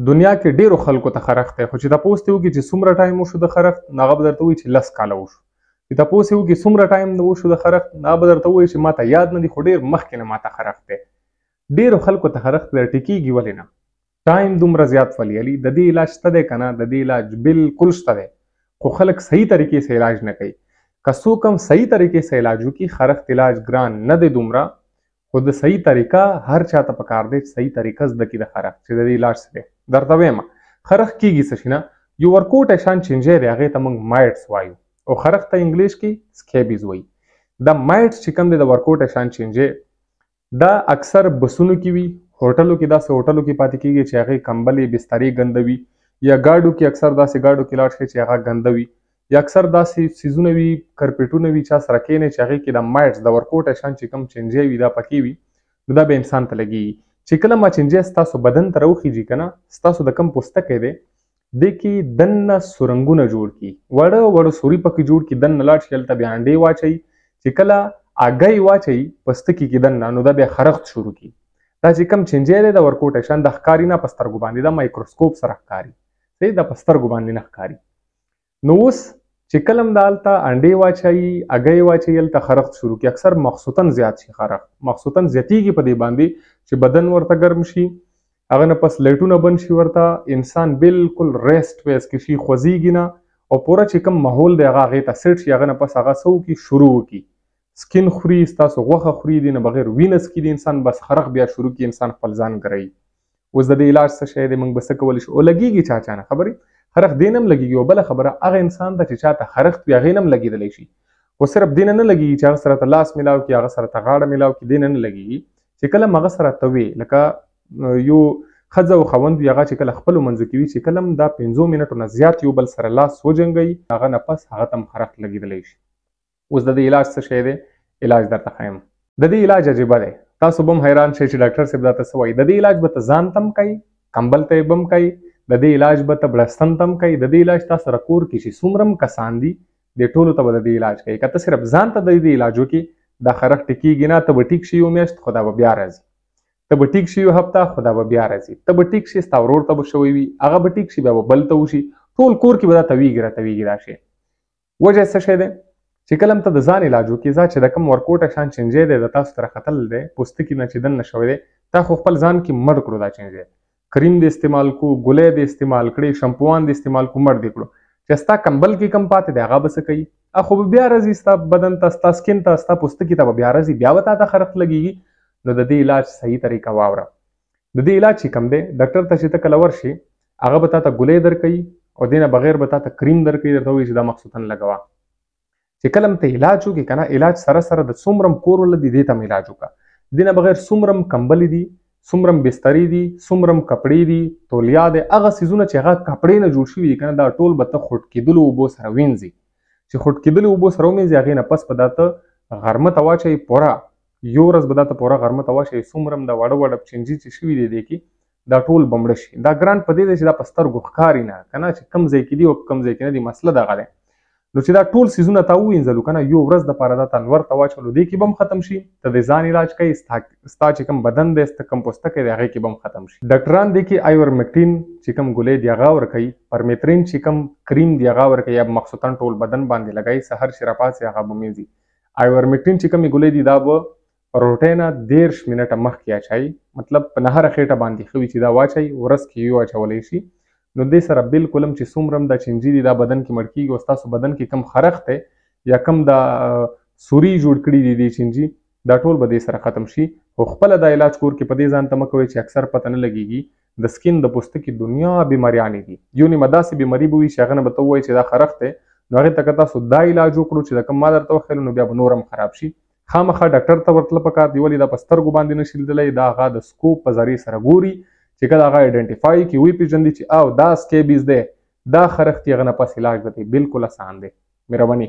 دنیا کې ډیرو خلکو ته خرخ دی، خو چې تاسو ته وګورئ چې څومره ټایم وشو د خرخ، هغه به درته وایي چې 10 کاله وشو. چې تاسو وګورئ څومره ټایم وشو د خرخ، هغه به درته وایي چې ماته یاد نه دي، خو ډیر مخکې نه ماته خرخ دی. ډیرو خلکو ته خرخ در ټیکیږي، ولې نه؟ ټایم دومره زیات ولې علي؟ د دې علاج شته دی که نه؟ د دې علاج بالکل شته دی، خو خلک صحیح طریقې سره علاج نه کوي. که څوک هم صحیح طریقې سره علاج وکړي، خرخ علاج ګران نه دی دومره، خو د صحیح طریقه هر چاته پکار دی چې صحیح طریقه زده کړي د خرخ، چې د دې علاج څه دی. درته وایم خرخ کیږي څه شي نه، یو ورکوټی شان چینجی دی، هغې ته موږ مایټس وایو، او خرخ ته انګلیش کې سکیبیز وایي. دا مایټس چې کوم دی د ورکوټی شان چینجی، دا اکثر بسونو کې وي، هوټلو کې داسې هوټلو کې پاتې کېږي چې هغې کمبلې بسترې ګنده وي، یا ګاډو کې اکثر داسې ګاډو کې لاړ شئ چې هغه ګنده وي، یا اکثر داسې څیزونه وي کرپټونه وي چا سره کښېنئ چې هغې کې د مایټس د ورکوټی شان چې کوم چینجی وي دا پکې وي، نو دا به انسان ته لګېږي. چې کله ما چینجی ستاسو بدن ته راوخیږي که نه، ستاسو د کوم پوستکی دی دې کې دننه سرنګونه جوړ کړي، وړه وړه سوري پکې جوړ کړي، دننه لاړ شي هلته بیا انډې واچوي، چې کله اګۍ واچوي پوستکي کې دننه، نو دا بیا خرخت شروع کړي. دا چې کوم چینجی دی د ورکوټی شان د ښکاري نه په سترګو باندې، دا مایکروسکوپ سره ښکاري، صحیح، دا په سترګو باندې نه ښکاري. نو اوس چې کله هم دا هلته انډې واچوي اګۍ واچوي، هلته خرخت شروع کړي، اکثر مخصوصا زیات شي خرخ، مخصوصا زیاتېږي په دې باندې چې بدن ورته ګرم شي، هغه نه پس لایټونه بند شي، ورته انسان بالکل ریسټ ویس کې شي، خوځېږي نه، او پوره چې کوم ماحول دی هغه هغې ته سیټ شي، هغه نه پس هغه څه وکړي شروع وکړي، سکین خوري، ستاسو غوښه خوري، دې نه بغیر وینه څکي د انسان، بس خرخ بیا شروع کړي، انسان خپل ځان ګروي. اوس د دې علاج څه شی دی، موږ به څه کولی شو؟ او لګېږي چا چا نه خبرې، خرخ دې نه هم لګېږي. او بله خبره هغه انسان ته چې چاته خرخ وي هغې نه هم لګېدلی شي، خو صرف دې نه نه لګېږي چې هغه سره ته لاس میلاو کړي، هغه سره ته غاړه میلاو کړي، دې نه نه لګېږي. چې کله هم هغه سره ته وې، لکه یو ښځه او خاوند وي، هغه چې کله خپلو منځو کې وي، چې کله هم دا 5 منټو نه زیات یو بل سره لاس وجنګوي، هغه نه پس هغه ته هم خرخ لګېدلی شي. اوس د دې علاج څه شی دی؟ علاج درته ښیم. د دې علاج عجیبه دی، تاسو به هم حیران شئ چې ډاکټر صاحب دا ته څه وایي. د دې علاج به ته ځان ته هم کوي، کمبل ته یې به هم کوي، د دې علاج به ته بړستن ته هم کوي، د دې علاج تا سره کور کې چې څومره هم کسان دي دې ټولو ته به د دې علاج کوي. که ته صرف ځان ته د دې علاج وکړې، دا خرخ ټیکېږي نه، ته به ټیک شي یو میاشت، خو دا به بیا راځي، ته به ټیک شي یو هفته، خو دا به بیا راځي، ته به ټیک شي، ستا ورور ته به شوی وي، هغه به ټیک شي، بیا به بل ته وشي، ټول کور کې به دا تویږي راتویږي دا شی. وجه څه شی دی؟ چې کله هم ته د ځان علاج وکړې، ځا چې د کوم ورکوټی شان چینجی دی د تاسو سره ختل دی، پوستکي نه چې دننه شوی دی، تا خو خپل ځان کې مړ کړو دا چینجی، کریم دې استعمال کو، ګولۍ دې استعمال کړې، شمپوان دې استعمال کو، مړ دې کړو. چې ستا کمبل کې کم پاتې دی هغه به څه کوي؟ خو به بیا راځي ستا بدن ته، ستا سکین ته، ستا پوستکي ته به بیا راځي، بیا به تا ته خرخ لګېږي. نو د دې علاج صحیح طریقه واوره. د دې علاج چې کوم دی، ډاکټر ته چې ته کله ورشي، هغه به تا ته ګولۍ درکوي، او دې نه بغیر به تا ته کریم درکوي، درته وایي چې دا مخصوصا لګوه. چې کله هم ته علاج وکړې که نه، علاج سره سره د څومره هم کور ولدي دې ته هم علاج وکړه. دې نه بغیر څومره هم کمبلې دي، څومره هم بسترې دي، څومره هم کپړې دي، تولیا دی، هغه څیزونه چې هغه کپړې نه جوړ شوي دي که نه، دا ټول به ته خوټ کېدلو اوبو سره وینځي. چې خوټ کېدلو اوبو سره ومینځي، هغې نه پس به دا ته غرمه ته واچوي، پوره یو ورځ به دا ته پوره غرمه ته واچوي، څومره هم دا وړه وړه چینجي چې شوي دي دې کې، دا ټول به مړه شي. دا ګران په دې دی چې دا په سترګو ښکاري نه که نه، چې کوم ځای کې دي او کوم ځای کې نه دي، مسله دغه دی. نو چې دا ټول څیزونه تا ووینځلو که نه، یو ورځ دپاره دا تنور ته واچولو، دې کې به هم ختم شي، ته د ځان علاج کوي، ستا چې کوم بدن دی، ستا کوم پوستکی دی، هغې کې به هم ختم شي. ډاکټران دې کې آیورمکټین چې کوم ګولۍ دی هغه ورکوي، پرمیترین چې کوم کریم دی هغه ورکوي، یا مخصوصا ټول بدن باندې لګوي، سحر چې راپاڅي هغه به مینځي. آیورمکټین چې کومې ګولۍ دي دا به روټۍ نه 13 منټه مخکې اچوي، مطلب په نهره خېټه باندې ښه وي چې دا واچوي، ورځ کې یو اچولی شي. نو دې سره بالکل هم چې څومره هم دا چینجي دي دا بدن کې مړ کېږي، او ستاسو بدن کې کم خرخ دی یا کم دا سوري جوړ کړي دي دې چینجي، دا ټول به دې سره ختم شي. خو خپله دا علاج کور کې په دې ځان ته مه کوئ چې اکثر پته نه لګېږي. د سکین د پوستکي دنیا بیماریانې دي، یو نیمه داسې بیماري به وي چې هغه نه به ته ووایې چې دا خرخ دی، نو هغې ته که تاسو دا علاج وکړو چې د کوم ما درته وښیلو، نو بیا به نور هم خراب شي. خامخا ډاکټر ته ورتله پکار دی، ولې دا په سترګو باندې نشي لیدلی، دا هغه د سکوپ په ذریعې سره ګوري، چې کله هغه آیډنټیفای کړي، وپېژندي چې او دا سکیبیز دی، دا خرخ دی، هغه نه پس علاج به دی بالکل اسان دی. مهرباني.